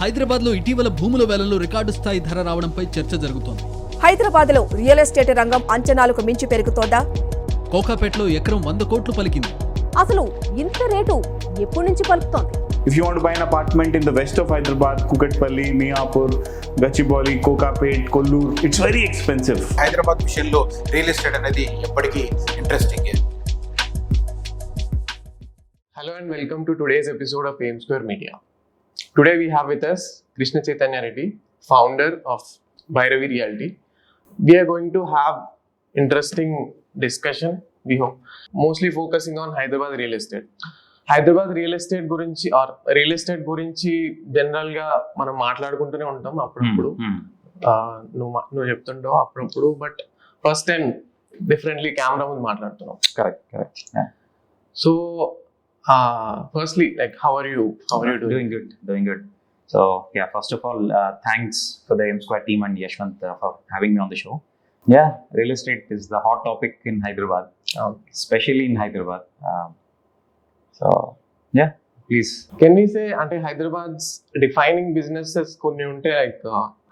హైదరాబాద్ లో ఇటీవల భూముల వేలంలో రికార్డు స్థాయి ధర రావడంపై చర్చ జరుగుతోంది. హైదరాబాద్ లో రియల్ ఎస్టేట్ రంగం అంచనాలకు మించి పెరుగుతోందా? కోకాపేటలో ఎకరం 100 కోట్లు పలికింది. అసలు ఇంత రేటు ఎప్పటి నుంచి పలుకుతోంది? If you want to buy an apartment in the west of Hyderabad, Kukatpalli, Miapur, Gachibowli, Kokapet, Kollur, it's very expensive. Hyderabad విషయంలో రియల్ ఎస్టేట్ అనేది ఎప్పటికీ interesting. Hello and welcome to today's episode of Aim Square Media. Today we have with us Krishna Chaitanya Reddy, founder of Bhairavi Realty. We are going to have interesting discussion, we hope, mostly focusing on Hyderabad real estate. Hyderabad real estate గురించి are real estate గురించి general గా మనం మాట్లాడుకుంటూనే ఉంటాం అప్పుడప్పుడు. నువ్వు చెప్తుంటావు అప్పుడప్పుడు, but first time differently camera ముందు మాట్లాడుతున్నాం. Correct. So firstly, like how are you doing? Doing good. So yeah, first of all, thanks for the M Square team and Yashwant for having me on the show. Yeah, real estate is the hot topic in Hyderabad, especially in Hyderabad. So yeah, please. Can we say అంటే Hyderabad's defining businesses కొన్ని ఉంటే like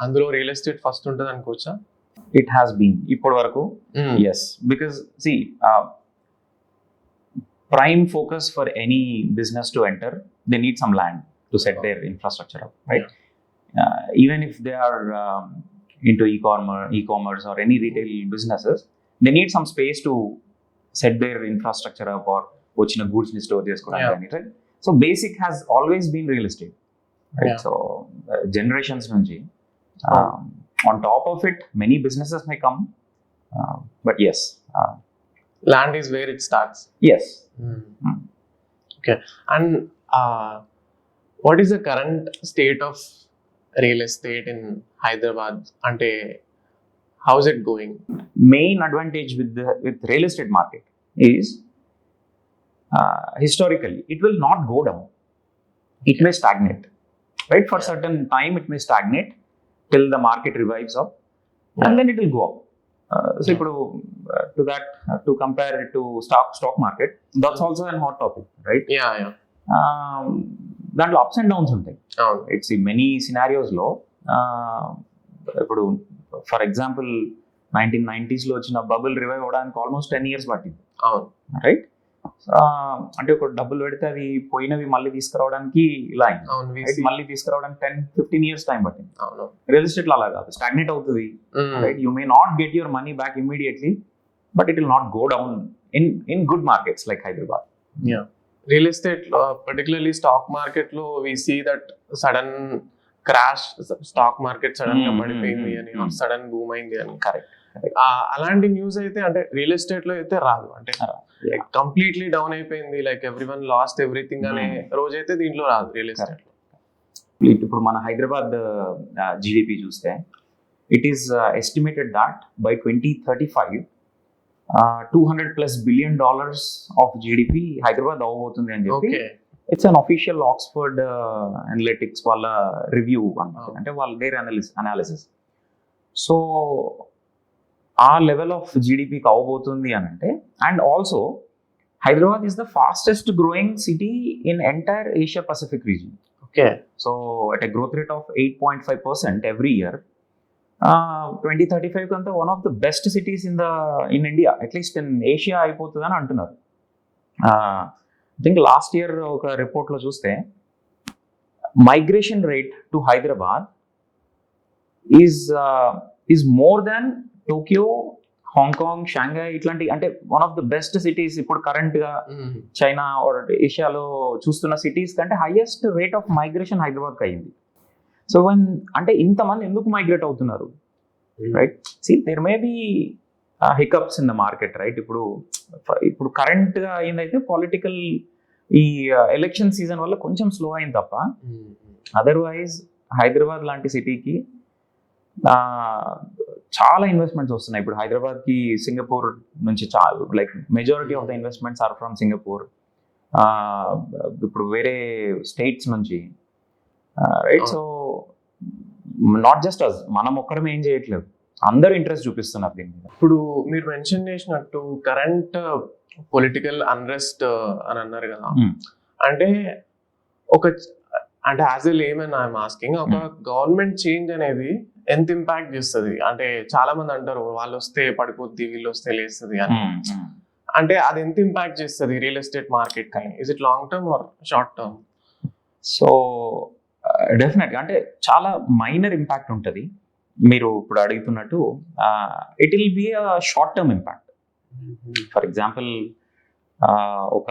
అందులో real estate first ఉంటుంది అనుకోవచ్చా? It has been ఇప్పటి వరకు, yes, because see, prime focus for any business to enter, they need some land to set their infrastructure up, right? Even if they are into e-commerce or any retail businesses, they need some space to set their infrastructure up or వచ్చిన goods ని store చేసుకోవడానికి, right? So basic has always been real estate, right? So generations నుంచి, on top of it many businesses may come, but yes, Land is where it starts. yes. Okay. And what is the current state of real estate in Hyderabad? Ante how is it going? Main advantage with real estate market is historically it will not go down, it may stagnate, right? For certain time it may stagnate till the market revives up, and then it will go up. So ఇప్పుడు to compare it to stock market, that's also a hot topic, right? Yeah. దాంట్లో ups and downs ఉంటాయి. It's many scenarios లో ఇప్పుడు for example 1990s లో వచ్చిన bubble revive అవడానికి almost 10 years పట్టింది, right? అంటే ఒక డబ్బులు పెడితే అది పోయినవి మళ్ళీ తీసుకురావడానికి ఇలా మళ్ళీ తీసుకురావడానికి 10-15 years టైం పట్టింది. రియల్ ఎస్టేట్ లో అలా కాదు, స్టాగ్నేట్ అవుతుంది, right? You may not get your money back immediately, but it will not go down in good markets like Hyderabad. Real estate particularly stock market లో we see that sudden crash, stock market sudden గా పడిపోయింది అని, sudden boom అయింది అని. Correct. అలాంటి news అయితే అంటే real estate లో అయితే రాదు, అంటే కంప్లీట్లీ డౌన్ అయిపోయింది, లైక్ ఎవ్రీవన్ లాస్ట్ ఎవ్రీథింగ్ అనే రోజైతే దీంట్లో రాదు రియల్ ఎస్టేట్ లో. ఇప్పుడు మన హైదరాబాద్ జీడిపి చూస్తే it is estimated that by 2035 $200+ billion of GDP Hyderabad అవ్వబోతుంది అని చెప్పి it's an official Oxford Analytics వాళ్ళ రివ్యూ అన్నమాట, అంటే వాళ్ళ దేర్ అనాలిసిస్. సో ఆ లెవెల్ ఆఫ్ జీడిపికి అవ్వబోతుంది అని అంటే, and also Hyderabad is the fastest growing city in entire Asia Pacific region. So at a growth rate of 8.5% every year. 2035 కంతా one of the best cities in India, at least in Asia అయిపోతుంది అని అంటున్నారు. I think last year ఒక రిపోర్ట్లో చూస్తే migration rate to Hyderabad is more than Tokyo, Hong Kong, Shanghai, ఇట్లాంటి, అంటే one of the best cities ఇప్పుడు కరెంట్ గా చైనా ఆర్ ఏషియాలో చూస్తున్న సిటీస్ కంటే హైయెస్ట్ రేట్ ఆఫ్ మైగ్రేషన్ హైదరాబాద్కి అయింది. సో అంటే ఇంతమంది ఎందుకు మైగ్రేట్ అవుతున్నారు, right? See there may be hiccups in the market, right? ఇప్పుడు కరెంట్ గా అయిందైతే పొలిటికల్ ఈ ఎలక్షన్ సీజన్ వల్ల కొంచెం స్లో అయింది తప్ప, అదర్వైజ్ హైదరాబాద్ లాంటి సిటీకి చాలా ఇన్వెస్ట్మెంట్స్ వస్తున్నాయి. ఇప్పుడు హైదరాబాద్కి సింగపూర్ నుంచి చాలా, like majority of the investments are from Singapore, ఇప్పుడు వేరే స్టేట్స్ నుంచి, right? So not just us, మనం ఒక్కరం ఏం చేయట్లేదు, అందరూ ఇంట్రెస్ట్ చూపిస్తున్నారు దీని మీద. ఇప్పుడు మీరు మెన్షన్ చేసినట్టు కరెంట్ పొలిటికల్ అన్రెస్ట్ అని అన్నారు కదా, అంటే ఒక అంటే as a layman I'm asking, ఒక గవర్నమెంట్ చేంజ్ అనేది ఎంత ఇంపాక్ట్ చేస్తుంది? అంటే చాలా మంది అంటారు వాళ్ళు వస్తే పడిపోద్ది, వీళ్ళు వస్తే లేస్తుంది అని. అంటే అది ఎంత ఇంపాక్ట్ చేస్తుంది రియల్ ఎస్టేట్ మార్కెట్ కి? Is it long term or short term? So డెఫినెట్గా అంటే చాలా మైనర్ ఇంపాక్ట్ ఉంటుంది. మీరు ఇప్పుడు అడుగుతున్నట్టు it will be a short term impact. For example ఒక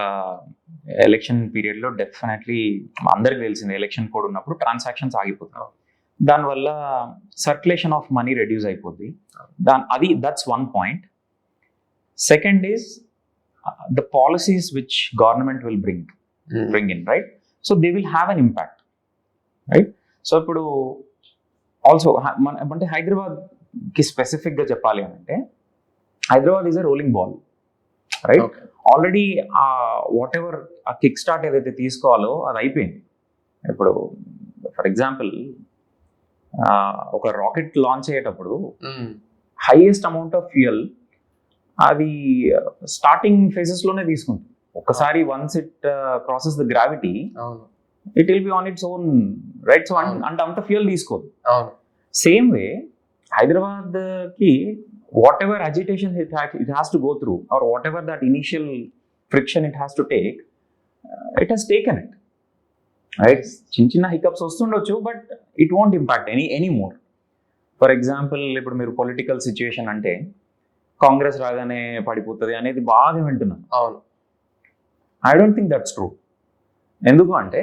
ఎలక్షన్ పీరియడ్లో డెఫినెట్లీ అందరికి తెలిసింది, ఎలక్షన్ కోడ్ ఉన్నప్పుడు ట్రాన్సాక్షన్స్ ఆగిపోతాయి. దానివల్ల సర్క్యులేషన్ ఆఫ్ మనీ రెడ్యూస్ అయిపోద్ది. That's one point. Second is the policies which government will bring in, right? So they will have an impact, right? So ఇప్పుడు also అంటే హైదరాబాద్కి స్పెసిఫిక్గా చెప్పాలి అంటే Hyderabad is a rolling ball, right? Already what ever ఆ kick start ఏదైతే తీసుకోవాలో అది అయిపోయింది. ఇప్పుడు ఫర్ ఎగ్జాంపుల్ ఒక రాకెట్ లాంచ్ అయ్యేటప్పుడు హైయెస్ట్ అమౌంట్ ఆఫ్ ఫ్యూయల్ అది స్టార్టింగ్ ఫేజెస్లోనే తీసుకుంటుంది. ఒక్కసారి once it crosses the gravity it will be on its own, right? So అంటే అంత ఫ్యూయల్ తీసుకోదు. సేమ్ వే హైదరాబాద్కి whatever agitation it has to go through, or whatever that initial friction it has to take, it has taken it, right? Chinna hiccups vastundocchu, but it won't impact anymore. For example, ఇప్పుడు మీరు political situation అంటే కాంగ్రెస్ రాగానే పడిపోతుంది అనేది బాగా వింటున్నాను. అవును, I don't think that's true. ఎందుకు అంటే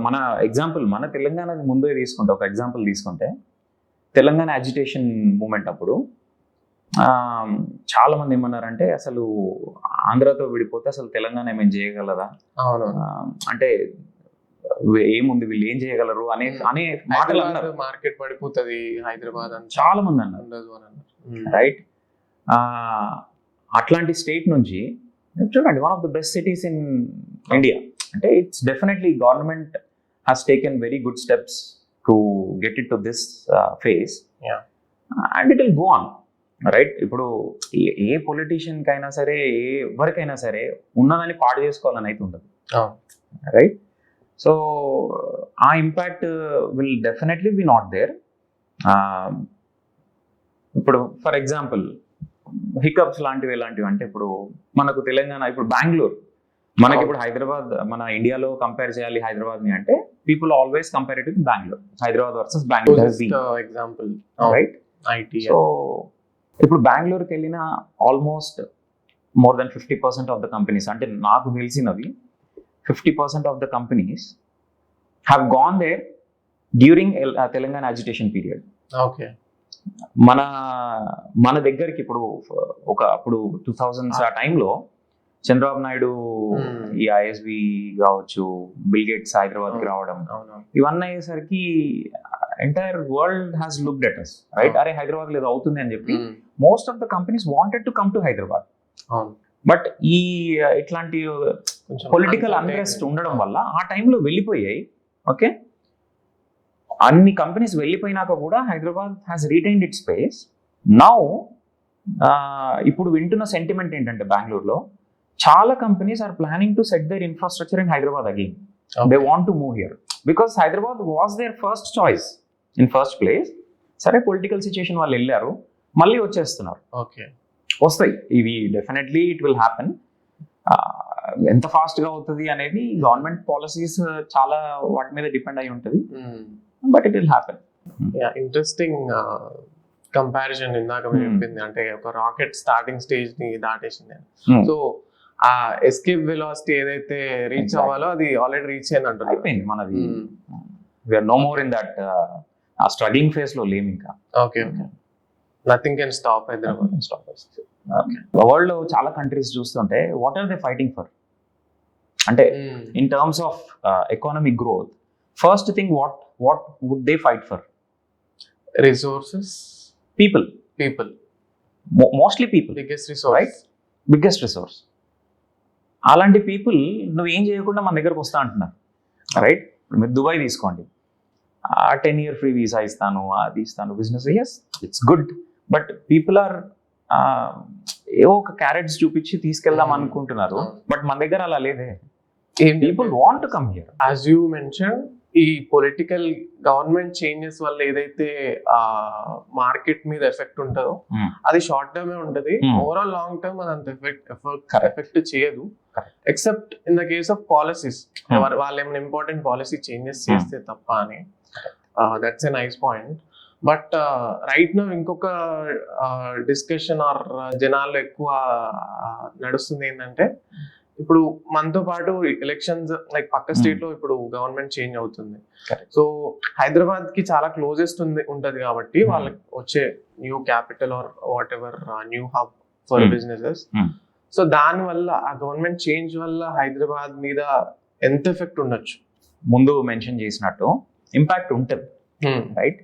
మన ఎగ్జాంపుల్ మన తెలంగాణది ముందే తీసుకుంటే, ఒక ఎగ్జాంపుల్ తీసుకుంటే తెలంగాణ అజిటేషన్ మూమెంట్ అప్పుడు చాలా మంది ఏమన్నారంటే అసలు ఆంధ్రతో విడిపోతే అసలు తెలంగాణ ఏమేం చేయగలదా, అంటే ఏముంది వీళ్ళు ఏం చేయగలరు అనే మాటలు అన్నారు. మార్కెట్ పడిపోతుంది హైదరాబాద్ అని చాలా మంది అన్నారు, రైట్? అట్లాంటి స్టేట్ నుంచి చూడండి, one of the best cities in India. అంటే it's definitely government has taken very good steps to get it to this phase, and it will go on, right? ఇప్పుడు ఏ పొలిటీషియన్కి అయినా సరే, ఎవరికైనా సరే ఉన్నదాన్ని పాడు చేసుకోవాలని అయితే ఉండదు, రైట్? సో ఆ impact will definitely be not there. ఇప్పుడు ఫర్ ఎగ్జాంపుల్ హికప్స్ లాంటివి ఎలాంటివి అంటే ఇప్పుడు మనకు తెలంగాణ, ఇప్పుడు బెంగళూరు, మనకి ఇప్పుడు హైదరాబాద్, మన ఇండియాలో కంపేర్ చేయాలి హైదరాబాద్ని అంటే people always compare it with Bengaluru. Hyderabad versus Bengaluru example, right? So ఇప్పుడు బెంగళూరుకి వెళ్ళిన almost more than 50% of the companies, అంటే నాకు తెలిసినవి 50% of the companies have gone there during Telangana agitation period. Okay, మన దగ్గరికి ఇప్పుడు అప్పుడు 2000s ఆ టైంలో చంద్రబాబు నాయుడు ఈ ఐఎస్బి కావచ్చు, బిల్ గేట్స్ హైదరాబాద్కి రావడం, ఇవన్నీ అయ్యేసరికి entire world has looked at us, right? అరే హైదరాబాద్ లేదు అవుతుంది అని చెప్పి most of the companies wanted to come to Hyderabad. But ఈ ఇట్లాంటి పొలిటికల్ అన్రెస్ట్ ఉండడం వల్ల ఆ టైంలో వెళ్ళిపోయాయి. ఓకే, అన్ని కంపెనీస్ వెళ్ళిపోయినాక కూడా Hyderabad has retained it space. Now ఇప్పుడు వింటున్న సెంటిమెంట్ ఏంటంటే బెంగళూరులో చాలా companies are planning to set their infrastructure in Hyderabad again. They want to move here because Hyderabad was their first choice in first place. సరే, పొలిటికల్ సిచ్యుయేషన్ వాళ్ళు వెళ్ళారు, మళ్ళీ వచ్చేస్తున్నారు. ఓకే, వస్తాయి ఇవి, డెఫినెట్లీ ఇట్ విల్ హ్యాపెన్. ఎంత ఫాస్ట్ గా అవుతుంది అనేది గవర్నమెంట్ పాలసీస్ చాలా వాటి మీద డిపెండ్ అయి ఉంటుంది, but it will happen. Interesting comparison ఇందాక చెప్పింది, అంటే ఒక రాకెట్ స్టార్టింగ్ స్టేజ్ ని దాటేసింది. సో ఆ ఎస్కేప్ వెలాసిటీ ఏదైతే రీచ్ అవ్వాలో అది ఆల్రెడీ రీచ్ అయింది అంటారు. అయిపోయింది మనది, we are no more in that uh struggling phase లో లేము ఇంకా. Okay, nothing can stop Hyderabad. World లో చాలా కంట్రీస్ చూస్తుంటే what are they fighting for అంటే in terms of economic growth, first thing what would they fight for? Resources, people mostly people, biggest resource, right? Biggest resource. అలాంటి people నువ్వు ఏం చేయకుండా మన దగ్గరకు వస్తా అంటున్నారు, రైట్? మీరు దుబాయ్ తీసుకోండి, 10 year ఫ్రీ వీసా ఇస్తాను, అది ఇస్తాను, business, yes it's good, but people are ఏవో ఒక క్యారెట్స్ చూపించి తీసుకెళ్దాం అనుకుంటున్నారు, బట్ మన దగ్గర అలా లేదే. People want to come here. As you mention ఈ పొలిటికల్ గవర్నమెంట్ చేంజెస్ వల్ల ఏదైతే మార్కెట్ మీద ఎఫెక్ట్ ఉంటుందో అది షార్ట్ టర్మే ఉంటది. ఓవరాల్ లాంగ్ టర్మ్ అది అంత ఎఫెక్ట్ చేయదు, except in the case of policies. వాళ్ళు ఏమైనా ఇంపార్టెంట్ పాలసీ చేంజెస్ చేస్తే తప్ప అని. That's a nice point. But right now ఇంకొక డిస్కషన్ ఆర్ జనాల్లో ఎక్కువ నడుస్తుంది ఏంటంటే, ఇప్పుడు మనతో పాటు ఎలక్షన్స్ లైక్ పక్క స్టేట్ లో ఇప్పుడు గవర్నమెంట్ చేంజ్ అవుతుంది. సో హైదరాబాద్ కి చాలా క్లోజెస్ట్ ఉంటది కాబట్టి వాళ్ళకి వచ్చే new capital or whatever new hub for businesses. So దాని వల్ల ఆ గవర్నమెంట్ చేంజ్ వల్ల హైదరాబాద్ మీద ఎంత ఎఫెక్ట్ ఉండొచ్చు? ముందు మెన్షన్ చేసినట్టు ఇంపాక్ట్ ఉంటుంది, రైట్?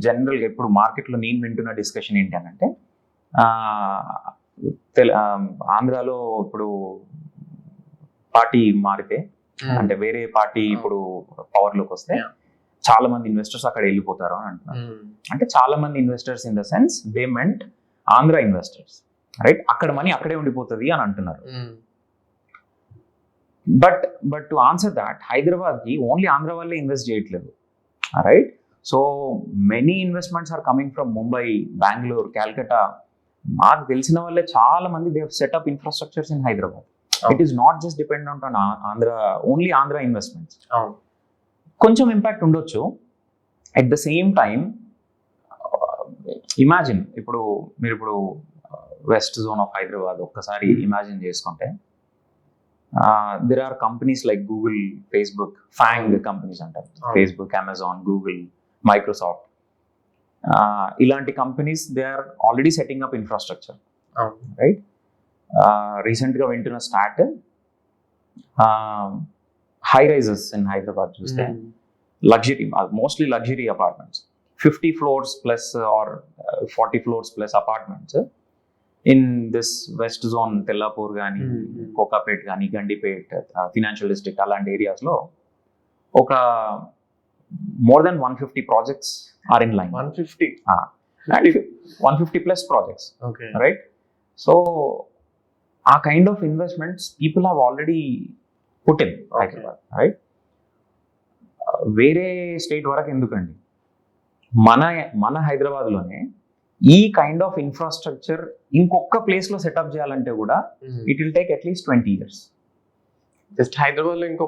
జనరల్గా ఇప్పుడు మార్కెట్లో నేను వింటున్న డిస్కషన్ ఏంటి అని అంటే, ఆంధ్రాలో ఇప్పుడు పార్టీ మారితే అంటే వేరే పార్టీ ఇప్పుడు పవర్ లోకి వస్తే చాలా మంది ఇన్వెస్టర్స్ అక్కడ వెళ్ళిపోతారు అని అంటున్నారు. అంటే చాలా మంది investors in the sense they meant Andhra investors, right? అక్కడ మనీ అక్కడే ఉండిపోతుంది అని అంటున్నారు. But to answer that, Hyderabad కి ఓన్లీ ఆంధ్ర వాళ్ళే ఇన్వెస్ట్ చేయట్లేదు, right? So many investments are coming from Mumbai, Bengaluru, Kolkata. నాకు తెలిసిన వాళ్ళే చాలా మంది they have set up infrastructures in Hyderabad. It is not just dependent on only Andhra investments. కొంచెం ఇంపాక్ట్ ఉండొచ్చు. At the same time imagine, మీరు ఇప్పుడు వెస్ట్ జోన్ ఆఫ్ హైదరాబాద్ ఒక్కసారి ఇమాజిన్ చేసుకుంటే, there are companies like Google, Facebook, FAANG companies అంటారు, Facebook, Amazon, Google, Microsoft. ఇలాంటి companies they are already setting up infrastructure, right? రీసెంట్గా వింటున్న start high rises in Hyderabad చూస్తే luxury, mostly luxury apartments, 50 floors plus or 40 floors plus apartments in this west zone, Tellapur కానీ, కోకాపేట్ కానీ, Gandipet, financial district అలాంటి ఏరియాస్లో ఒక more than 150 projects are in line. 150 plus projects, right? So ఆ kind of investments people have already put in Hyderabad, right? వేరే state వరకు ఎందుకండి, మన హైదరాబాద్లోనే ఈ కైండ్ ఆఫ్ ఇన్ఫ్రాస్ట్రక్చర్ ఇంకొక ప్లేస్లో సెటప్ చేయాలంటే కూడా it will take at least 20 years. Just Hyderabad లో ఇంకో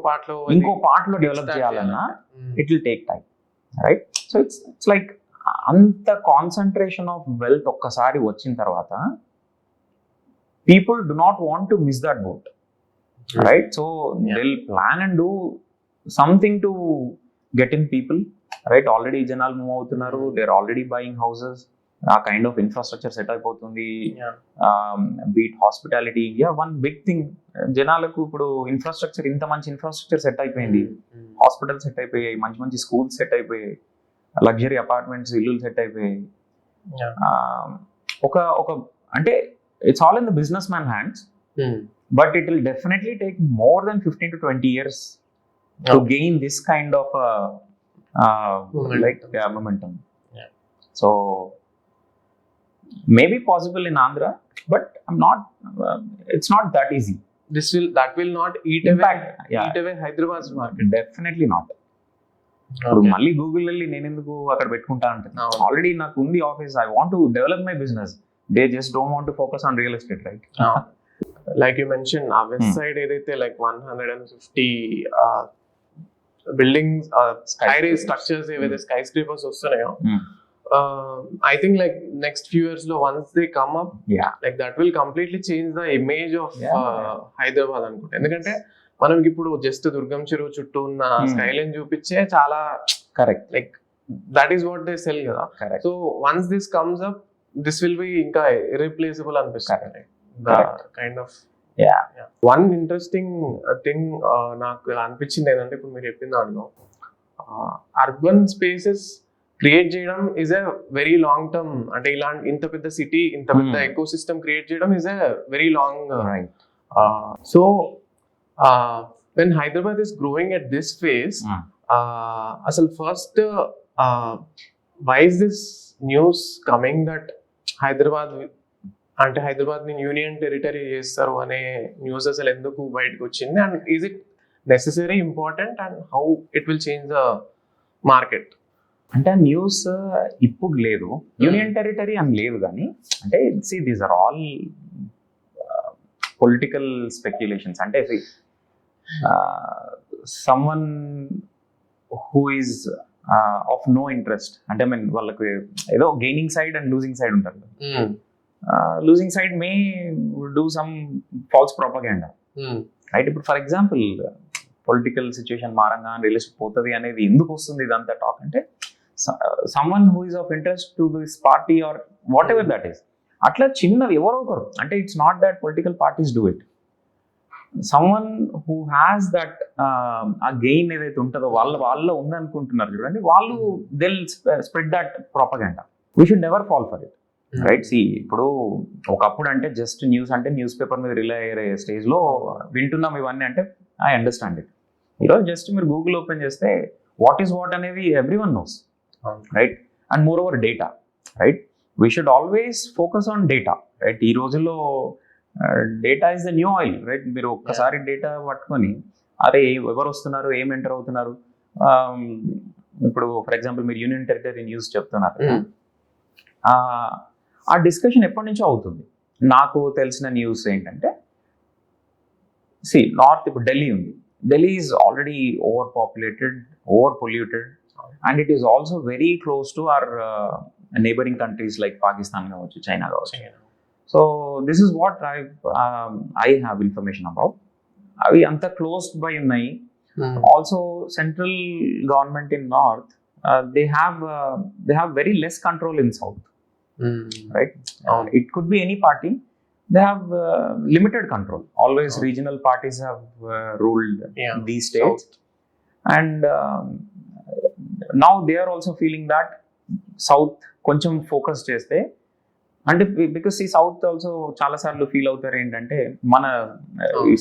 పార్ట్లో డెవలప్ చేయాలన్నా it will take time, right? So it's like అంత కాన్సన్ట్రేషన్ ఆఫ్ వెల్త్ ఒక్కసారి వచ్చిన తర్వాత people do not want to miss that boat, right? So they'll plan and do something to get in people, right? Already janalu move avutunnaru, they're already buying houses, a kind of infrastructure set ayipotundi, beat hospitality. One big thing, janalaku ipudu infrastructure, inta manchi infrastructure set ayipoyindi, hospitals set ayipoyayi, manchi schools set ayipoyayi, luxury apartments illulu set ayipoyayi. oka ante it's all in the businessman hands, but it will definitely take more than 15 to 20 years to gain this kind of momentum. So maybe possible in Andhra, but it's not that easy. That will not eat away Hyderabad's market. Definitely not. మళ్ళీ Google వెళ్ళి నేను ఎందుకు అక్కడ పెట్టుకుంటా అంటే, already నాకు ఉంది office, I want to develop my business. They just don't want to focus on real estate, right? Like you mentioned, our west side ఏదైతే like 150 buildings, high-rise structures ఏవైతే skyscrapers వస్తున్నాయో, I think like next few years లో once they come up, like that will completely change the image of Hyderabad అనుకుంటా. ఎందుకంటే మనం ఇప్పుడు just దుర్గం చెరువు చుట్టూ ఉన్న స్కైలైన్ చూపించే చాలా correct, like that is what they sell కదా. So once this comes up, this will be ఇంకా irreplaceable అనిపిస్తుంది. Kind of one interesting thing నాకు అనిపించింది ఏంటంటే, ఇప్పుడు మీరు చెప్పిన దాంట్లో అర్బన్ స్పేసెస్ క్రియేట్ చేయడం is a very long term. అంటే ఇంత పెద్ద సిటీ, ఇంత పెద్ద ఎకో సిస్టమ్ క్రియేట్ చేయడం is a very long. So when Hyderabad is growing at this phase, అసలు first why is this news coming that Hyderabad ని union territory చేస్తారు అనే న్యూస్ అసలు ఎందుకు బయటకు వచ్చింది? And is it necessary, important, and how it will change the market? అంటే news ఇప్పుడు లేదు, యూనియన్ టెరిటరీ అని లేదు, కానీ అంటే these are all political speculations. అంటే someone who is of no interest, అంటే మీన్ వాళ్ళకి ఏదో gaining side and losing side ఉంటారు. Losing side may do some false propaganda, right? ఇప్పుడు ఫర్ ఎగ్జాంపుల్ పొలిటికల్ సిచ్యువేషన్ మారంగా రిలీజ్ పోతుంది అనేది ఎందుకు వస్తుంది ఇదంతా టాక్ అంటే, someone who is of interest to this party or whatever that is, అట్లా చిన్నవి ఎవరో ఒకరు, అంటే it's not that political parties do it, someone who has that ఆ గెయిన్ ఏదైతే ఉంటుందో వాళ్ళ ఉందనుకుంటున్నారు చూడండి, వాళ్ళు they'll spread that propaganda. We should never fall for it, right? ఇప్పుడు ఒకప్పుడు అంటే జస్ట్ న్యూస్ అంటే న్యూస్ పేపర్ మీద రిలే అయ్యే స్టేజ్లో వింటున్నాం ఇవన్నీ, అంటే ఐ అండర్స్టాండ్ ఇట్. ఈరోజు జస్ట్ మీరు గూగుల్ ఓపెన్ చేస్తే వాట్ ఈస్ వాట్ అనేది everyone knows, right? And more over data, right? We should always focus on data, right? ఈ రోజుల్లో data is the new oil, right? మీరు ఒక్కసారి data పట్టుకొని అరే ఎవరు వస్తున్నారు, ఏం ఎంటర్ అవుతున్నారు, ఇప్పుడు ఫర్ ఎగ్జాంపుల్ మీరు యూనియన్ టెరిటరీ న్యూస్ చెప్తున్నారు, ఆ డిస్కషన్ ఎప్పటి నుంచో అవుతుంది. నాకు తెలిసిన న్యూస్ ఏంటంటే, నార్త్ ఇప్పుడు ఢిల్లీ ఉంది, Delhi is already over populated, over polluted, and it is also very close to our neighboring countries like Pakistan కావచ్చు, చైనా కావచ్చు. So this is what I have information about. అవి అంత క్లోజ్డ్ బై ఉన్నాయి. Also central government in north they have very less control in south, right? It could be any party, they have limited control. Always regional parties have ruled these states, and now they are also feeling that south కొంచెం focus చేస్తే, అంటే because ఈ south also చాలా సార్లు feel అవుతారు ఏంటంటే, మన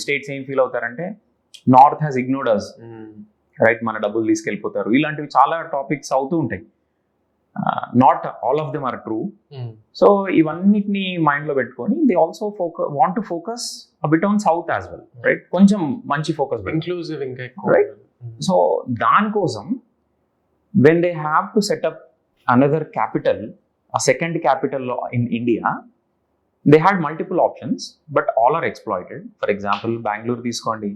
states ఏం ఫీల్ అవుతారంటే north has ignored us, right? మన డబ్బులు తీసుకెళ్ళిపోతారు, ఇలాంటివి చాలా టాపిక్స్ అవుతూ ఉంటాయి. Not all of them are true. So ఇవన్నిటిని మైండ్ లో పెట్టుకొని they also want to focus a bit on south as well, right? కొంచెం మంచి ఫోకస్, ఇంక్లూజివ్ ఇంకా, రైట్? సో దానికోసం when they have to set up another capital, a second capital in India, they had multiple options, but all are exploited. For example, Bangalore తీసుకోండి,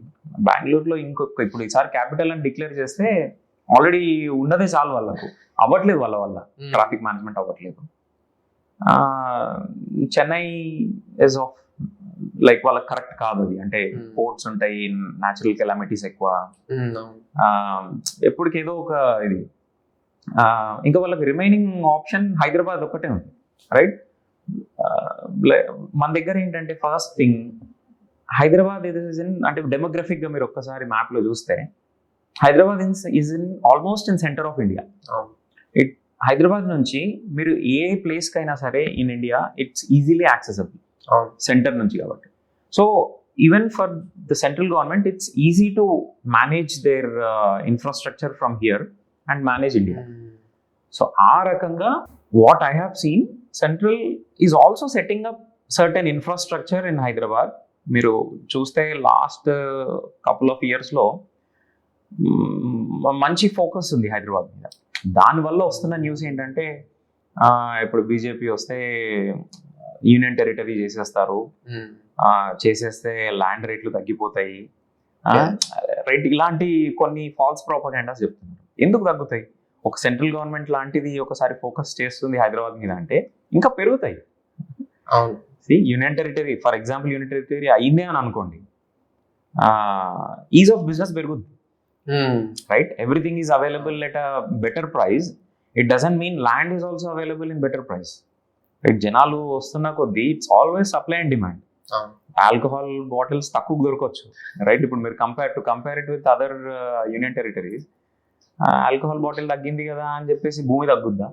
బెంగళూరులో ఇంకొక ఇప్పుడు ఈసారి capital అని డిక్లేర్ చేస్తే ఆల్రెడీ ఉన్నదే చాలు, వాళ్ళకు అవ్వట్లేదు, వాళ్ళ ట్రాఫిక్ మేనేజ్మెంట్ అవ్వట్లేదు. చెన్నై ఇస్ ఆఫ్ లైక్ వాళ్ళకి కరెక్ట్ కాదు అది, అంటే పోర్ట్స్ ఉంటాయి, న్యాచురల్ కెలామిటీస్ ఎక్కువ, ఎప్పటికేదో ఒక ఇది. ఇంకా వాళ్ళకి రిమైనింగ్ ఆప్షన్ హైదరాబాద్ ఒక్కటే ఉంది, రైట్? మన దగ్గర ఏంటంటే ఫస్ట్ థింగ్ హైదరాబాద్ అంటే డెమోగ్రఫిక్గా మీరు ఒక్కసారి మ్యాప్లో చూస్తే Hyderabad is in almost in centre of India. Hyderabad నుంచి మీరు ఏ ప్లేస్కి అయినా సరే in India it's easily accessible centre నుంచి కాబట్టి. So even for the central government it's easy to manage their infrastructure from here and manage India. So ఆ రకంగా what I have seen, Central is also setting up certain infrastructure in Hyderabad. మీరు చూస్తే last couple of ఇయర్స్లో మంచి focus ఉంది హైదరాబాద్ మీద. దానివల్ల వస్తున్న న్యూస్ ఏంటంటే, ఇప్పుడు బీజేపీ వస్తే యూనియన్ టెరిటరీ చేసేస్తారు, చేసేస్తే ల్యాండ్ రేట్లు తగ్గిపోతాయి, రైట్? ఇలాంటి కొన్ని ఫాల్స్ ప్రాపగెండాస్ చెప్తున్నారు. ఎందుకు తగ్గుతాయి? ఒక సెంట్రల్ గవర్నమెంట్ లాంటిది ఒకసారి ఫోకస్ చేస్తుంది హైదరాబాద్ మీద అంటే ఇంకా పెరుగుతాయి. Union territory for example union territory అయిందే అని అనుకోండి, ఈజ్ ఆఫ్ బిజినెస్ పెరుగుద్ది, right? Everything is available at a better price. It doesn't mean land is also available in better price, right? జనాలు వస్తున్న కొద్దీ it's always supply and demand. Alcohol bottles తక్కువ దొరకవచ్చు, right? ఇప్పుడు మీరు compare it with other union territories, alcohol bottle తగ్గింది కదా అని చెప్పేసి భూమి తగ్గుద్దా?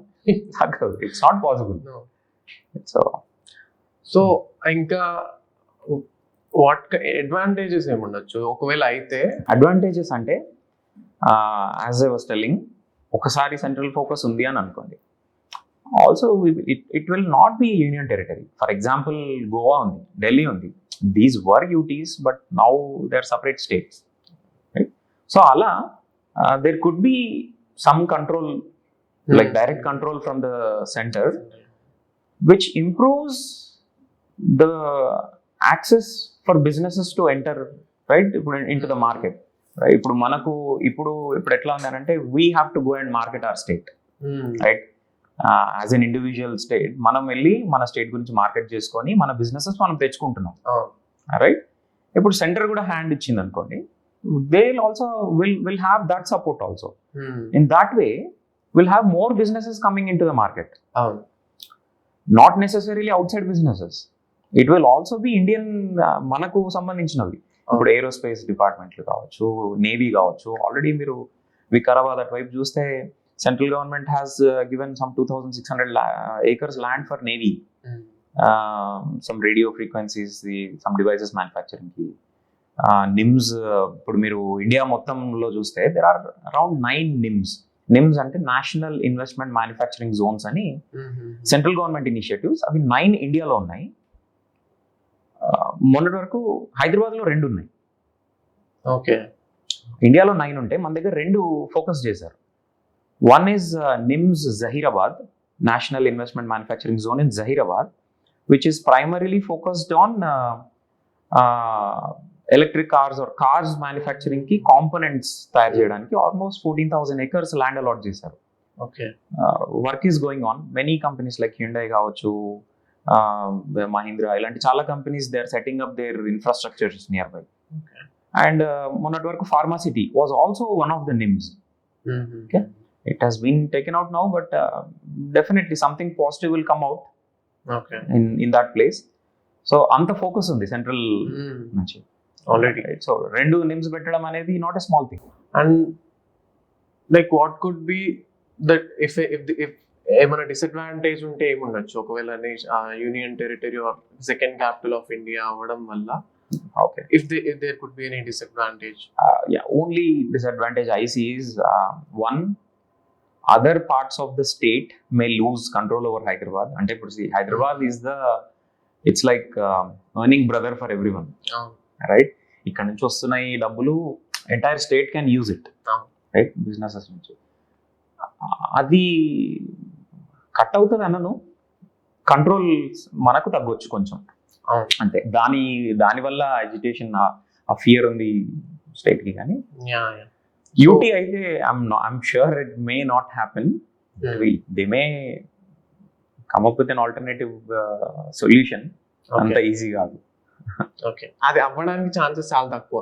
తగ్గదు. It's not possible. సో ఇంకా వాట్ అడ్వాంటేజెస్ ఏముండొచ్చు ఒకవేళ అయితే? అడ్వాంటేజెస్ అంటే యాజ్ ఐ వాస్ టెల్లింగ్, ఒకసారి సెంట్రల్ ఫోకస్ ఉంది అని అనుకోండి, also it will not be union territory. For example Goa ఉంది, ఢిల్లీ ఉంది, these were UTs, but now they are separate states, right? So అలా there could be some control, like direct control from the center, which improves the access for businesses to enter, right, into the market, right? ఇప్పుడు ఎట్లా ఉందంటే we have to go and market our state, right? As an individual state మనం వెళ్ళి మన state గురించి market చేసుకొని మన businesses మనం తెచ్చుకుంటున్నాం, రైట్? ఇప్పుడు సెంటర్ కూడా హ్యాండ్ ఇచ్చింది అనుకోండి, they also will have that support also. In that way we'll have more businesses coming into the market, not necessarily outside businesses. It will also be Indian మనకు సంబంధించినవి. ఇప్పుడు aerospace డిపార్ట్మెంట్లు కావచ్చు, navy కావచ్చు. Already మీరు వికారాబాద్ అటువైపు చూస్తే central government has given some 2600 acres land for navy, some radio frequencies, some devices మ్యానుఫ్యాక్చరింగ్కి. నిమ్స్ ఇప్పుడు మీరు ఇండియా మొత్తంలో చూస్తే దెర్ ఆర్ అరౌండ్ 9 నిమ్స్ అంటే నేషనల్ ఇన్వెస్ట్మెంట్ మ్యానుఫ్యాక్చరింగ్ జోన్స్ అని సెంట్రల్ గవర్నమెంట్ ఇనిషియేటివ్స్. అవి 9 ఇండియాలో ఉన్నాయి. మొన్నటి వరకు హైదరాబాద్లో 2 ఉన్నాయి. ఓకే, ఇండియాలో 9 ఉంటే మన దగ్గర 2 ఫోకస్ చేశారు. One is NIMZ Zaheerabad, national investment manufacturing zone in Zaheerabad, which is primarily focused on electric cars or cars manufacturing కి కాంపోనెంట్స్ తయారు చేయడానికి ఆల్మోస్ట్ 14,000 acres ల్యాండ్ అలాట్ చేశారు. Okay, work is going on. Many companies like Hyundai కావచ్చు, మహీంద్రా, ఇలాంటి చాలా companies they are setting up their infrastructures nearby. And మొన్నటి వరకు pharma city was also one of the NIMZs. Okay, it has been taken out now, but definitely something positive will come out in that place. So అంత focus ఉంది central నుంచి already. So 2 NIMS పెట్టడం అనేది not a small thing. And like what could be that if ఏమైనా disadvantage ఉంటే ఏముండొచ్చు ఒకవేళ union territory are second capital of India అవ్వడం వల్ల? Okay, if there could be any disadvantage? Only disadvantage I see is one, other parts of the state may lose control over Hyderabad. Ante ippudu see, Hyderabad is it's like earning brother for everyone, right? Ikkada nunchi vastunna ee dabbulu entire state can use it, right? Businesses nunchi adi cut అవుతుంది అన్నను, control మనకు తగ్గొచ్చు కొంచెం అంతే. దానివల్ల agitation, ఆ fear ఉంది state కి. కానీ యూటీ అయితే I'm sure it may not happen. They may come up with an alternative solution. అంత ఈజీ కాదు. ఓకే, అది అవ్వడానికి ఛాన్సెస్ చాలా తక్కువ.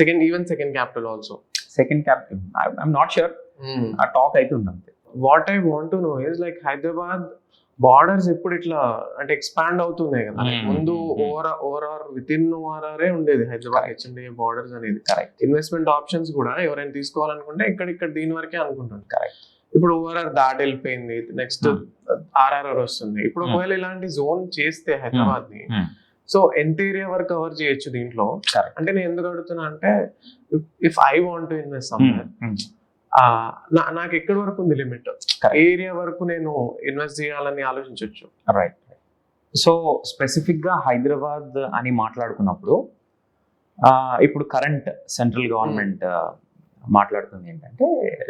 Second capital also. Second capital I'm not sure. ఆ టాక్ అయితే ఉంది అంతే. What I want to know is like Hyderabad borders ఎప్పుడు ఇట్లా అంటే ఎక్స్పాండ్ అవుతున్నాయి కదా. ముందు ఓవరాల్ విత్ ఇన్ ఓఆర్ఆర్ ఉండేది హైదరాబాద్ హెచ్ఎండిఏ బార్డర్స్ అనేది. ఇన్వెస్ట్మెంట్ ఆప్షన్స్ కూడా ఎవరైనా తీసుకోవాలనుకుంటే ఇక్కడ దీని వరకే అనుకుంటాను. ఇప్పుడు ఓఆర్ఆర్ దాటి వెళ్ళిపోయింది, నెక్స్ట్ ఆర్ఆర్ఆర్ వస్తుంది. ఇప్పుడు ఒకవేళ ఇలాంటి జోన్ చేస్తే హైదరాబాద్ ని, సో ఎంత ఏరియా వరకు కవర్ చేయొచ్చు దీంట్లో? అంటే నేను ఎందుకు అడుగుతున్నా అంటే, if I want to invest somewhere, నాకు ఎక్కడి వరకు ఉంది లిమిట్, ఏరియా వరకు నేను ఇన్వెస్ట్ చేయాలని ఆలోచించవచ్చు? రైట్. సో స్పెసిఫిక్ గా హైదరాబాద్ అని మాట్లాడుకున్నప్పుడు ఇప్పుడు కరెంట్ సెంట్రల్ గవర్నమెంట్ మాట్లాడుతుంది ఏంటంటే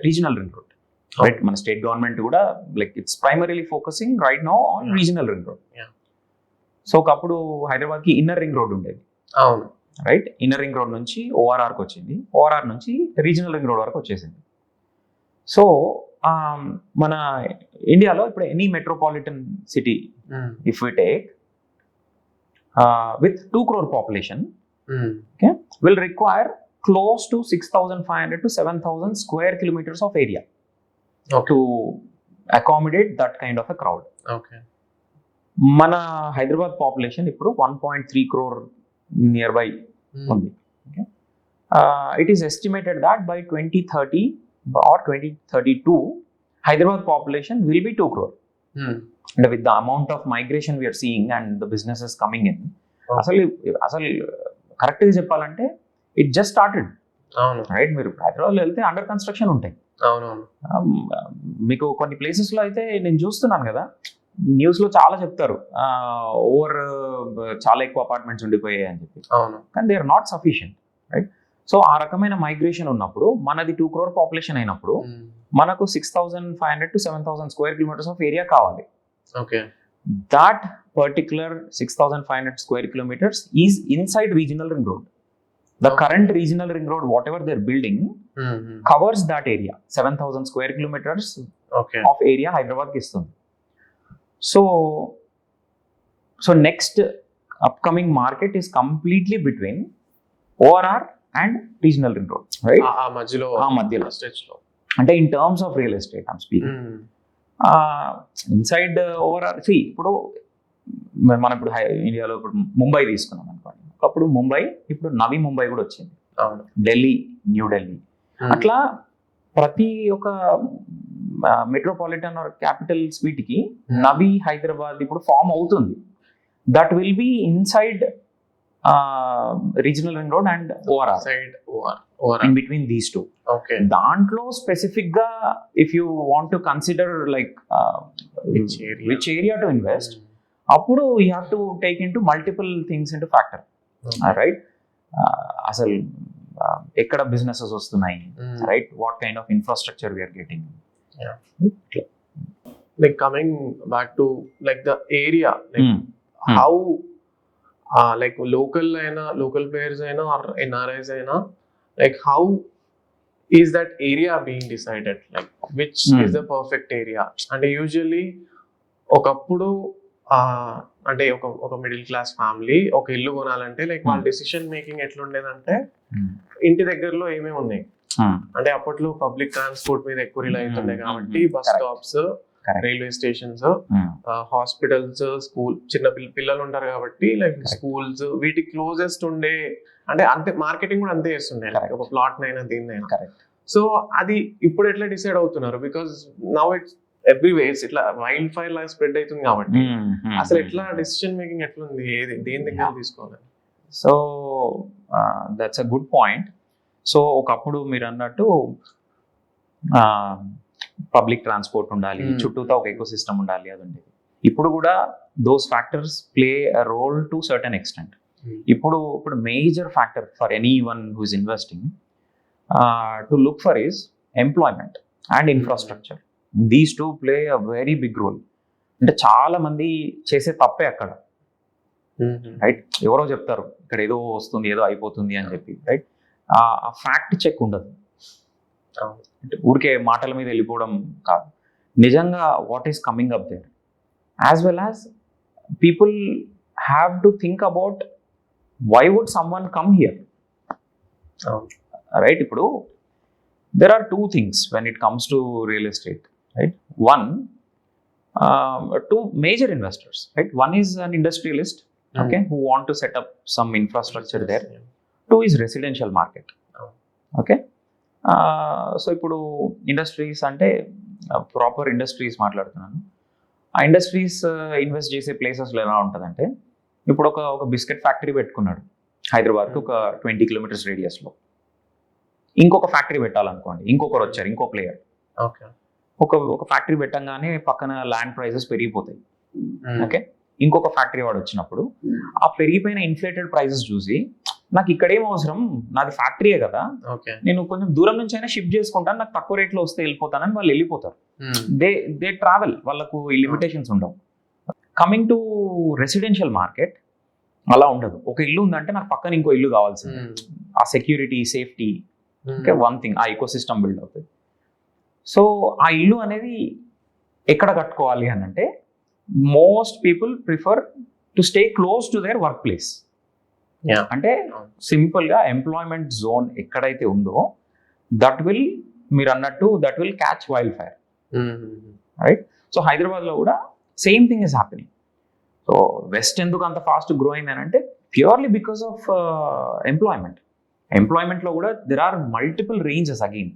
రీజనల్ రింగ్ రోడ్, రైట్? మన స్టేట్ గవర్నమెంట్ కూడా like it's primarily focusing right now on regional ring road. So ఒకప్పుడు హైదరాబాద్ కి ఇన్నర్ రింగ్ రోడ్ ఉండేది, అవును, రైట్? ఇన్నర్ రింగ్ రోడ్ నుంచి ఓఆర్ఆర్కి వచ్చింది, ఓఆర్ఆర్ నుంచి రీజనల్ రింగ్ రోడ్ వరకు వచ్చేసింది. సో మన ఇండియాలో ఇప్పుడు any metropolitan city if we take with 2 crore population, okay, will require close to 6,500 to 7,000 square kilometers of area to accommodate that kind of a crowd. Okay. మన Hyderabad population ఇప్పుడు 1.3 crore near by ఉంది. It is estimated that by 2030 or 2032 Hyderabad population will be 2 crore. And with the amount of migration we are seeing and the businesses coming in, అసలు కరెక్ట్గా చెప్పాలంటే it just started, right? మీరు హైదరాబాద్లో వెళ్తే under construction ఉంటాయి. మీకు కొన్ని ప్లేసెస్లో అయితే నేను చూస్తున్నాను కదా, న్యూస్లో చాలా చెప్తారు చాలా ఎక్కువ అపార్ట్మెంట్స్ ఉండిపోయాయి అని చెప్పి. కానీ they are not sufficient, right? So ఆ రకమైన మైగ్రేషన్ ఉన్నప్పుడు మనది 2 crore పాపులేషన్ అయినప్పుడు మనకు 6,500 to 7,000 square kilometers of area కావాలి. Okay. That particular 6,500 square kilometers is inside regional ring road. The current regional ring road, whatever they're building, covers that area. 7,000 square kilometers okay. of area Hyderabad ki istundi. So next upcoming market is completely between ORR and regional ring road, right? ఆ మధ్యలో stretch లో అంటే in terms of real estate I'm speaking. Inside overall ఇప్పుడు మనం ఇప్పుడు ఇండియాలో ఇప్పుడు ముంబై తీసుకున్నాం అనుకోండి. ఒకప్పుడు ముంబై, ఇప్పుడు నవీ ముంబై కూడా వచ్చింది. ఢిల్లీ, న్యూ ఢిల్లీ, అట్లా ప్రతి ఒక్క మెట్రోపాలిటన్ ఆర్ క్యాపిటల్స్ వీటికి నవీ హైదరాబాద్ ఇప్పుడు ఫామ్ అవుతుంది. That will be inside regional ring road and ORR, in between these two. దాంట్లో స్పెసిఫిక్ గా if you want to consider like which area to invest, అప్పుడు you have to take into multiple things into factor, right? అసలు ఎక్కడ businesses వస్తున్నాయి, right? What kind of infrastructure we are getting. Like coming back to like the area, like how like local players aina or NRIs aina, like how is that area being decided, like which is the perfect area? And usually ఒకప్పుడు అంటే ఒక middle class family ఒక ఇల్లు కొనాలంటే like వాళ్ళ decision making ఎట్లుండేదంటే ఇంటి దగ్గరలో ఏమేమి ఉన్నాయి అంటే అప్పట్లో పబ్లిక్ ట్రాన్స్పోర్ట్ మీద ఎక్కువ రిలై అవుతుండే కాబట్టి bus stops, railway stations, hospitals, school, చిన్న పిల్లలు ఉంటారు కాబట్టి లైక్ స్కూల్స్, వీటికి క్లోజెస్ట్ ఉండే అంటే అంతే మార్కెటింగ్ కూడా అంతే చేస్తుండే ఒక ప్లాట్ నైనా దీన్నైనా. సో అది ఇప్పుడు ఎట్లా డిసైడ్ అవుతున్నారు? బికాస్ నౌ ఇట్స్ ఎవ్రీవేస్ ఇట్లా వైల్డ్ ఫైర్ లాగా స్ప్రెడ్ అవుతుంది కాబట్టి అసలు ఎట్లా డెసిషన్ మేకింగ్ ఎట్లుంది, ఏది దేని దగ్గర తీసుకోవాలి? So that's a good point. So ఒకప్పుడు మీరు అన్నట్టు పబ్లిక్ ట్రాన్స్పోర్ట్ ఉండాలి, చుట్టూతో ఒక ఎకో సిస్టమ్ ఉండాలి, అది ఉండేది. ఇప్పుడు కూడా those factors play a role to certain extent. ఇప్పుడు major factor for anyone who is investing to look for is employment and infrastructure. These two play a very big role. అంటే చాలా మంది చేసే తప్పే అక్కడ, రైట్? ఎవరో చెప్తారు ఇక్కడ ఏదో వస్తుంది, ఏదో అయిపోతుంది అని చెప్పి, రైట్? ఆ ఫ్యాక్ట్ చెక్ ఉండదు. ఊరికే మాటల మీద వెళ్ళిపోవడం కాదు, నిజంగా what is coming up there, as well as people have to think about why would someone come here, right? ఇప్పుడు there are two things when it comes to real estate, right? One, two major investors, right? One is an industrialist, okay, who want to set up some infrastructure there. Two is residential market, okay. So ఇప్పుడు industries అంటే proper industries మాట్లాడుతున్నాను. ఆ industries invest చేసే ప్లేసెస్లో ఎలా ఉంటుందంటే, ఇప్పుడు ఒక బిస్కెట్ ఫ్యాక్టరీ పెట్టుకున్నాడు హైదరాబాద్కి ఒక 20 kilometers రేడియస్లో. ఇంకొక ఫ్యాక్టరీ పెట్టాలనుకోండి, ఇంకొకరు వచ్చారు, ఇంకో ప్లేయర్, ఒక ఫ్యాక్టరీ పెట్టంగానే పక్కన ల్యాండ్ ప్రైజెస్ పెరిగిపోతాయి, ఓకే. ఇంకొక ఫ్యాక్టరీ వాడు వచ్చినప్పుడు ఆ పెరిగిపోయిన ఇన్ఫ్లేటెడ్ ప్రైజెస్ చూసి, నాకు ఇక్కడేం అవసరం, నాది ఫ్యాక్టరీయే కదా, నేను కొంచెం దూరం నుంచి అయినా షిఫ్ట్ చేసుకుంటాను, నాకు తక్కువ రేట్లో వస్తే వెళ్ళిపోతానని వాళ్ళు వెళ్ళిపోతారు. దే ట్రావెల్, వాళ్ళకు ఈ లిమిటేషన్స్ ఉండవు. కమింగ్ టు రెసిడెన్షియల్ మార్కెట్ అలా ఉండదు. ఒక ఇల్లు ఉందంటే నాకు పక్కన ఇంకో ఇల్లు కావాల్సింది, ఆ security, safety, okay, one thing, ఆ ఈకో సిస్టమ్ బిల్డ్ అవుతుంది. సో ఆ ఇల్లు అనేది ఎక్కడ కట్టుకోవాలి అని అంటే, most people prefer to stay close to their work place. అంటే సింపుల్గా ఎంప్లాయ్మెంట్ జోన్ ఎక్కడైతే ఉందో దట్ విల్, మీరు అన్నట్టు that will catch wild fire, right? So హైదరాబాద్లో కూడా same thing is happening. So west ఎందుకు అంత ఫాస్ట్ గ్రో అయింది అని అంటే, ప్యూర్లీ బికాస్ ఆఫ్ ఎంప్లాయ్మెంట్. ఎంప్లాయ్మెంట్లో కూడా there are multiple ranges again,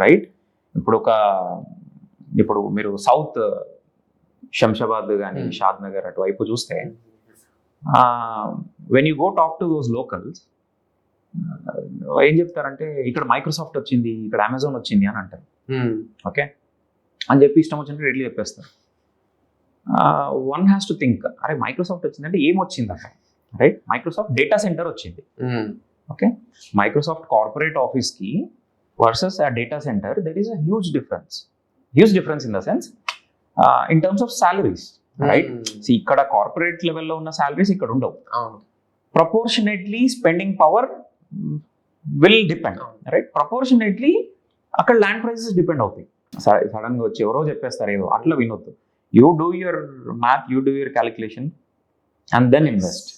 right? ఇప్పుడు మీరు సౌత్ శంషాబాద్ కానీ షాద్ నగర్ అటువైపు చూస్తే, when you go talk to those locals, ఏం చెప్తారంటే ఇక్కడ మైక్రోసాఫ్ట్ వచ్చింది, ఇక్కడ అమెజాన్ వచ్చింది అని అంటారు, ఓకే అని చెప్పి ఇష్టం వచ్చినట్టు రేట్లు చెప్పేస్తారు. వన్ హ్యాస్ టు థింక్, అరే మైక్రోసాఫ్ట్ వచ్చిందంటే ఏం వచ్చింది అక్కడ, రైట్? మైక్రోసాఫ్ట్ డేటా సెంటర్ వచ్చింది, ఓకే, మైక్రోసాఫ్ట్ కార్పొరేట్ ఆఫీస్కి వర్సెస్ ఆ data centre there is a huge difference in the sense in terms of salaries, right? ఇక్కడ కార్పొరేట్ లెవెల్లో ఉన్న సాలరీస్ ఇక్కడ ఉండవు. Proportionately spending power will depend, right? Proportionately అక్కడ land prices depend అవుతాయి. సడన్గా వచ్చి ఎవరో చెప్పేస్తారు ఏదో, అట్లా వినొద్దు. You do your math, you do your calculation and then invest.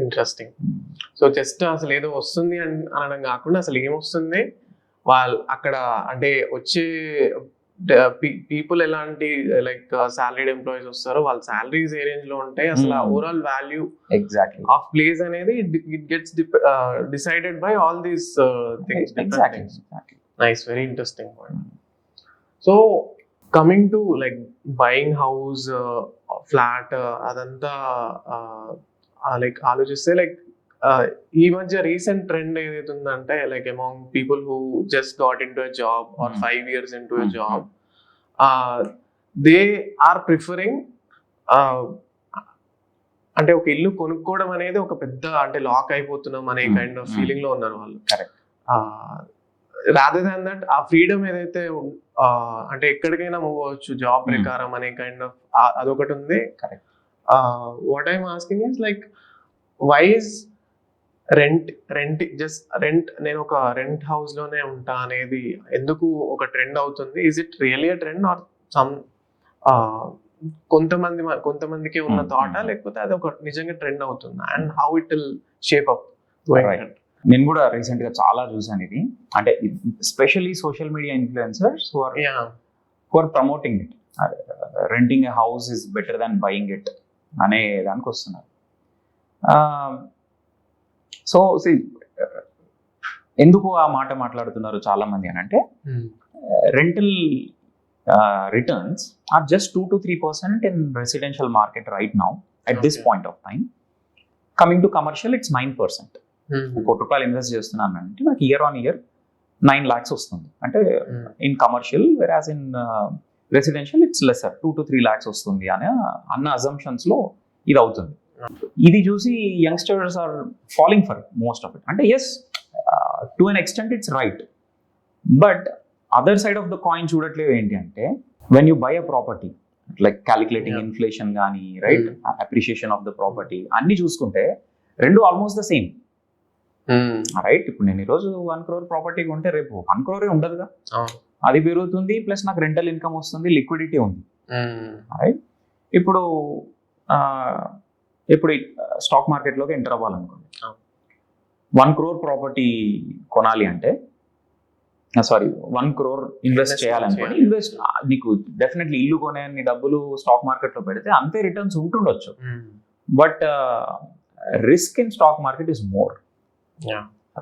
Interesting. So just అసలు ఏదో వస్తుంది అనడం కాకుండా అసలు ఏమొస్తుంది, వాళ్ళు అక్కడ అంటే వచ్చే పీపుల్ ఎలాంటి లైక్ సాలరీడ్ ఎంప్లాయీస్ వస్తారో వాళ్ళ సాలరీస్ ఏ రేంజ్ లో ఉంటాయి, అసలు overall value exactly of place అనేది it gets decided by all these things. Nice, very interesting point. So coming to like buying house, flat, అదంతా లైక్ ఆలోచిస్తే లైక్ ఈ మధ్య రీసెంట్ ట్రెండ్ ఏదైతే ఉందంటే like among people who just got into a job are 5 years into a job, they are preferring అంటే ఒక ఇల్లు కొనుక్కోవడం అనేది ఒక పెద్ద అంటే లాక్ అయిపోతున్నాం అనే కైండ్ ఆఫ్ ఫీలింగ్ లో ఉన్నారు వాళ్ళు. రాదర్ దాన్ దట్ ఆ ఫ్రీడమ్ ఏదైతే అంటే ఎక్కడికైనా మూవ్ అవ్వచ్చు జాబ్ ప్రకారం అనే కైండ్ ఆఫ్ అదొకటి ఉంది. What I'm asking is like why is rent నేను ఒక రెంట్ హౌస్ లోనే ఉంటా అనేది ఎందుకు ఒక ట్రెండ్ అవుతుంది? Is it really a trend or some కొంతమందికి ఉన్న థాటా, లేకపోతే అది ఒక నిజంగా ట్రెండ్ అవుతుందా? And how it will shape up going ahead? నేను కూడా రీసెంట్ గా చాలా చూసాను ఇది, అంటే especially social media influencers who are promoting it, renting a house is better than buying it అనే దానికి వస్తున్నారు. సో ఎందుకు ఆ మాట మాట్లాడుతున్నారు చాలా మంది అని అంటే, rental returns are just 2 to 3% in residential market right now at this point of time. Coming to commercial, it's 9%. ₹1 invest చేస్తున్నాను అంటే నాకు ఇయర్ ఆన్ ఇయర్ 9 lakhs వస్తుంది అంటే in commercial, whereas in residential it's lesser 2 to 3 lakhs వస్తుంది అన్న assumptions లో ఇది అవుతుంది. ఇది చూసి youngsters are following for most of it. అంటే yes, to an extent it's right, but other side of the coin చూడట్లేదు ఏంటి అంటే, when you buy a property like calculating inflation కానీ, right, appreciation of the property అన్ని చూసుకుంటే రెండు almost the same, right? ఇప్పుడు నేను ఈరోజు 1 crore ప్రాపర్టీ కొంటే రేపు 1 crore ఉండదుగా, అది పెరుగుతుంది, ప్లస్ నాకు రెంటల్ ఇన్కమ్ వస్తుంది, లిక్విడిటీ ఉంది, రైట్? ఇప్పుడు స్టాక్ మార్కెట్లోకి ఎంటర్ అవ్వాలనుకోండి, 1 crore ప్రాపర్టీ కొనాలి అంటే, సారీ 1 crore ఇన్వెస్ట్ చేయాలనుకోండి, నీకు డెఫినెట్లీ ఇల్లు కొనే డబ్బులు స్టాక్ మార్కెట్లో పెడితే అంతే రిటర్న్స్ ఉంటుండొచ్చు, but risk in stock market is more,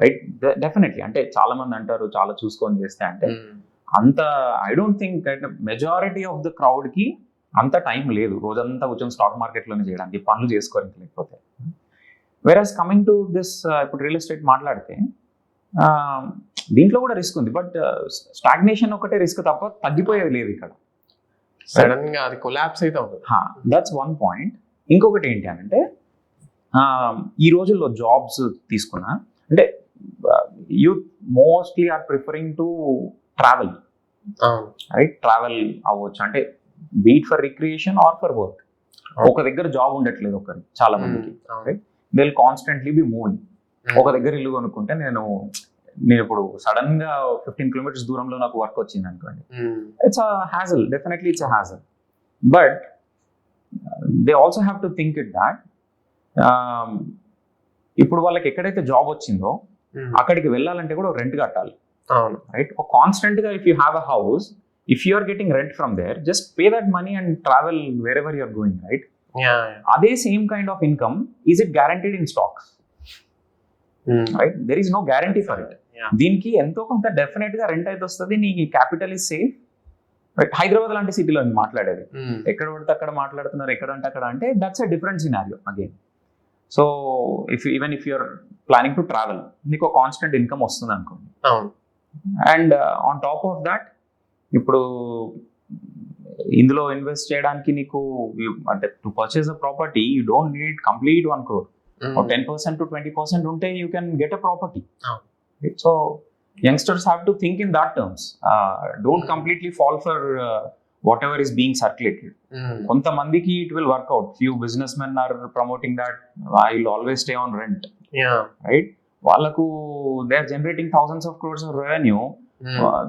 right? Definitely. అంటే చాలా మంది అంటారు చాలా చూసుకొని చేస్తే, అంటే అంత I don't think majority of the crowd కి అంత టైం లేదు రోజంతా కూర్చొని స్టాక్ మార్కెట్లోనే చేయడానికి, పనులు చేసుకోవడానికి లేకపోతే. వెరాజ్ కమింగ్ టు దిస్, ఇప్పుడు రియల్ ఎస్టేట్ మాట్లాడితే దీంట్లో కూడా రిస్క్ ఉంది, బట్ స్టాగ్నేషన్ ఒకటే రిస్క్ తప్ప తగ్గిపోయేది లేదు ఇక్కడ. సడన్ గా అది కొలాప్స్ అయితే అవుతుంది. That's one point. ఇంకొకటి ఏంటి అంటే, ఈ రోజుల్లో జాబ్స్ తీసుకున్నా అంటే youth mostly are preferring to travel, right? Travel అవ్వచ్చు అంటే be it for recreation or for work. ఒక దగ్గర జాబ్ ఉండట్లేదు ఒకరు చాలా మందికి, right? They will constantly be moving. ఒక దగ్గర ఇల్లు కొనుక్కుంటే నేను ఇప్పుడు సడన్ గా 15 kilometers దూరంలో నాకు వర్క్ వచ్చింది అనుకోండి, it's a hassle, definitely it's a hassle, but they also have to think it that ఇప్పుడు వాళ్ళకి ఎక్కడైతే జాబ్ వచ్చిందో అక్కడికి వెళ్ళాలంటే కూడా రెంట్ కట్టాలి, రైట్? ఒక కాన్స్టెంట్ గా if you have a house, if you are getting rent from there, just pay that money and travel wherever you're going, right? అదే same kind of income, is it guaranteed in stocks, right? There is no guarantee for it. దీనికి ఎంతో కొంత definite గా rent అయితే వస్తుంది, నీ capital is safe, right? Hyderabad లాంటి సిటీలో మాట్లాడేది, ఎక్కడ పడితే అక్కడ మాట్లాడుతున్నారు, ఎక్కడ అంటే అక్కడ, అంటే that's a different scenario again. So if you are planning to travel, నీకు ఒక కాన్స్టెంట్ ఇన్కమ్ వస్తుంది అనుకోండి, and on top of that ఇప్పుడు ఇందులో ఇన్వెస్ట్ చేయడానికి నీకు అంటే to purchase a property you don't need complete 1 crore. or 10% to 20% ఉంటే you can get a property. Oh. Right? So youngsters have to think in that terms. Don't completely fall for whatever is being circulated. కొంతమందికి it will work out. Few businessmen are promoting that I will always stay on rent. Yeah. Right? వాళ్ళకు they are generating thousands of crores of revenue.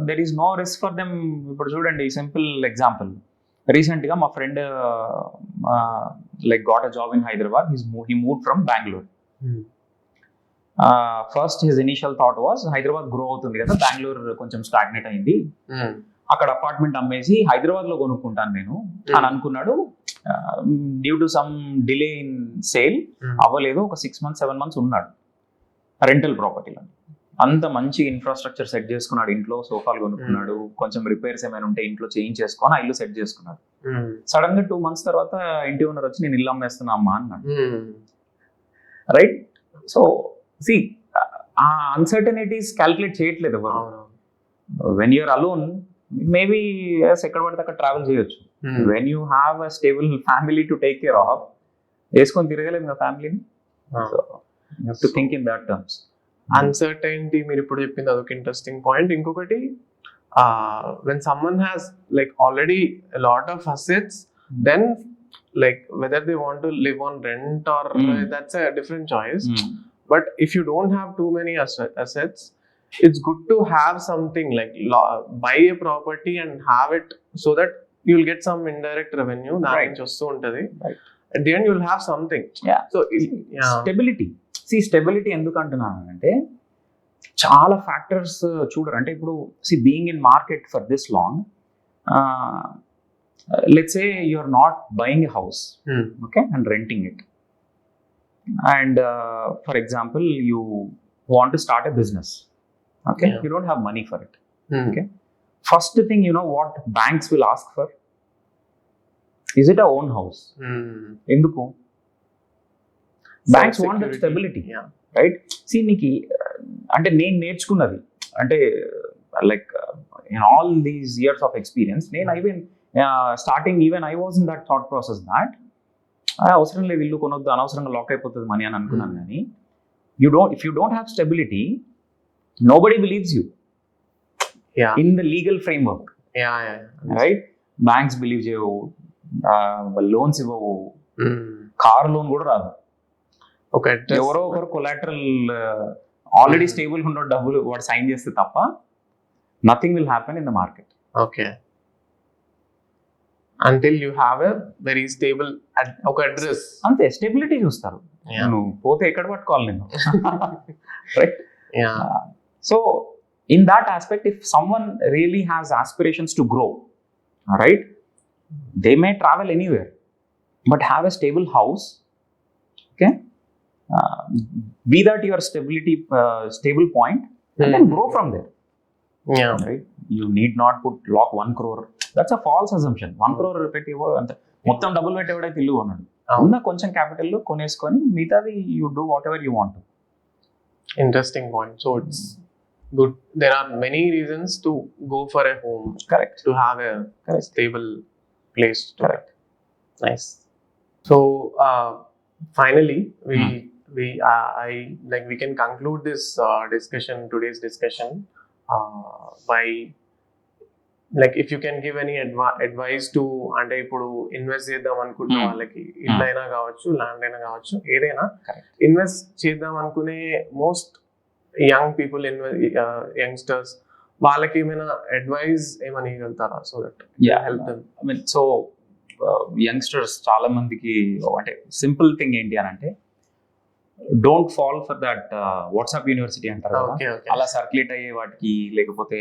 There is no risk for them. ఇప్పుడు చూడండి simple example, రీసెంట్గా మా friend like got a job in Hyderabad. He moved from Bangalore. First his initial thought was Hyderabad grow అవుతుంది కదా, బెంగళూరు కొంచెం stagnate అయింది, అక్కడ apartment అమ్మేసి హైదరాబాద్ లో కొనుక్కుంటాను నేను అని అనుకున్నాడు. Due to some delay in sale అవ్వలేదు. ఒక 6 months 7 months ఉన్నాడు రెంటల్ ప్రాపర్టీలో. అంత మంచి ఇన్ఫ్రాస్ట్రక్చర్ సెట్ చేసుకున్నాడు, ఇంట్లో సోఫాలు కొనుక్కున్నాడు, కొంచెం రిపేర్స్ ఏమైనా ఉంటే ఇంట్లో చేంజ్ చేసుకొని ఆ ఇల్లు సెట్ చేసుకున్నాడు. సడన్ గా 2 months తర్వాత ఇంటి ఓనర్ వచ్చి నేను ఇల్లు అమ్మేస్తున్నా అమ్మా అన్నాడు. రైట్? సో సి ఆ అన్సర్టనిటీస్ క్యాల్కులేట్ చేయట్లేదు ఎవరు. వెన్ యూఆర్ అలోన్ మేబీ ఎక్కడ పడితే అక్కడ ట్రావెల్ చేయొచ్చు. When you have a stable family to take care of, వేసుకొని తిరగలేము కదా ఫ్యామిలీని. So you have to think in that terms. Uncertainty మీరు ఇప్పుడు చెప్పింది అదొక ఇంట్రెస్టింగ్ పాయింట్. ఇంకొకటి, when someone has like already lot of assets, then like whether they want to live on rent or that's a different choice. But if you don't have too many assets, it's good to have something like buy a property and have it so that you'll get some indirect revenue. That is just so untadi. At the end you'll have something. Yeah. So stability. See, stability ఎందుకు అంటున్నాను అంటే చాలా factors చూడరు. అంటే ఇప్పుడు being in market for this long, let's say you're not buying a house, okay, and renting it, and for example you want to start a business, okay, you don't have money for it, okay. First thing, you know what banks will ask for? Is it a own house? Enduku? Banks want that stability, right? See, Nikki, ante నేను నేర్చుకున్నది అంటే like in all these years of experience, starting even I was in that thought process that అవసరం లేదు ఇల్లు కొనొద్దు, అనవసరంగా lock అయిపోతుంది money అని అనుకున్నాను. కానీ if you don't have stability, nobody believes you in the legal framework, right? Banks believe చేయవు, loans ఇవ్వవు, కార్ లోన్ కూడా రాదు. ఎవరో ఒకరు కొలాటరల్ ఆల్రెడీ స్టేబుల్ ఉన్న డబ్బులు వాడు సైన్ చేస్తే తప్ప nothing will happen in the market. Okay, until you have a very stable ఒక అడ్రస్. అంతే, స్టెబిలిటీ చూస్తారు. నువ్వు పోతే ఎక్కడ పట్టుకోవాలి నేను, right? So in that aspect, if someone really has aspirations to grow, right, they may travel anywhere but have a stable house, okay, be that your stable point, and then grow from there. Right? You need not lock 1 crore. That's a false assumption. 1 crore పెట్టి అంత మొత్తం డబ్బులు పెట్టేవాడైతే ఇల్లు కొన్నాడు. ఉన్న కొంచెం capital లో కొనేసుకొని మిగతాది you do what ever you want. Interesting point. So it's good. There are many reasons to go for a home. Correct. To have a stable place. Correct. Nice. So finally we can conclude this today's discussion by, like, if you can give any advice to, అంటే ఇప్పుడు invest చేద్దాం అనుకుంటే వాళ్ళకి, ఇల్లు అయినా కావచ్చు, land అయినా కావచ్చు, ఏదైనా ఇన్వెస్ట్ చేద్దాం అనుకునే మోస్ట్ యంగ్ పీపుల్, యంగ్స్టర్స్, వాళ్ళకి ఏమైనా అడ్వైస్ ఏమని ఇవ్వగలుగుతారా? So that help them. I mean, so youngsters చాలా మందికి అంటే సింపుల్ థింగ్ ఏంటి అని అంటే, don't fall for that WhatsApp university అంటారు కదా, అలా సర్క్యులేట్ అయ్యే వాటికి, లేకపోతే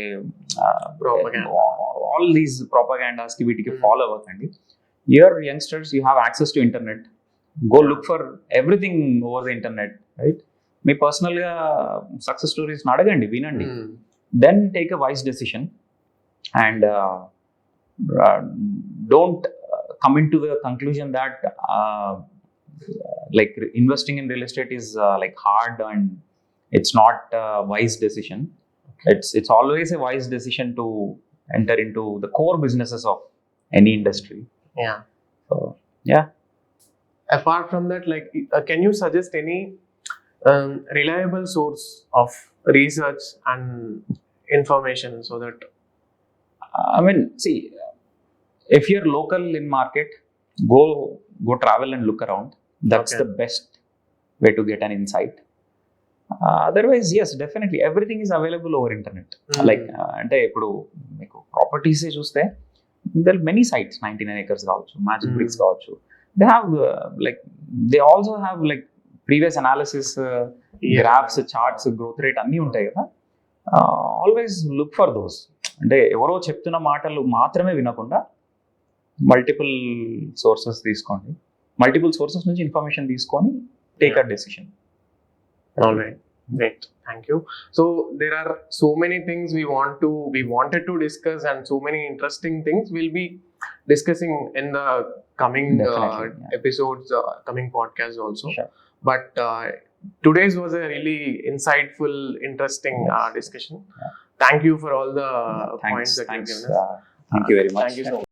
ఆల్ దీస్ ప్రొపగాండాస్ కి వీటికి ఫాలో అవ్వకండి. Here youngsters, you have access to internet, go look for everything over the internet, right? మీ పర్సనల్ గా సక్సెస్ స్టోరీస్ అడగండి, వినండి, then take a wise decision, and don't come into the conclusion that like investing in real estate is like hard and it's not a wise decision. Okay. It's always a wise decision to enter into the core businesses of any industry. Yeah. So yeah. apart from that, like, can you suggest any reliable source of research and information so that I mean, see, if you're local in market, go travel and look around. That's Okay. the best way to get an insight. Otherwise, yes, definitely everything is available over internet. Like అంటే ఇప్పుడు మీకు properties చూస్తే there are many sites, 99 acres కావచ్చు, magic bricks కావచ్చు. They have like they also have like previous analysis, graphs, charts, growth rate అన్నీ ఉంటాయి కదా. Always look for those. అంటే ఎవరో చెప్తున్న మాటలు మాత్రమే వినకుండా మల్టిపుల్ సోర్సెస్ తీసుకోండి, మల్టిపుల్ సోర్సెస్ నుంచి ఇన్ఫర్మేషన్ తీసుకొని take a decision. All right, great, thank you. So there are so many things we wanted to discuss, and so many interesting things we'll be discussing in the coming Definitely, yeah. episodes, coming podcasts also. Sure. But today's was a really insightful, interesting Yes. discussion. Yeah. Thank you for all the Thanks, points that thanks. you've given us. Thank you very much. Thank you so much.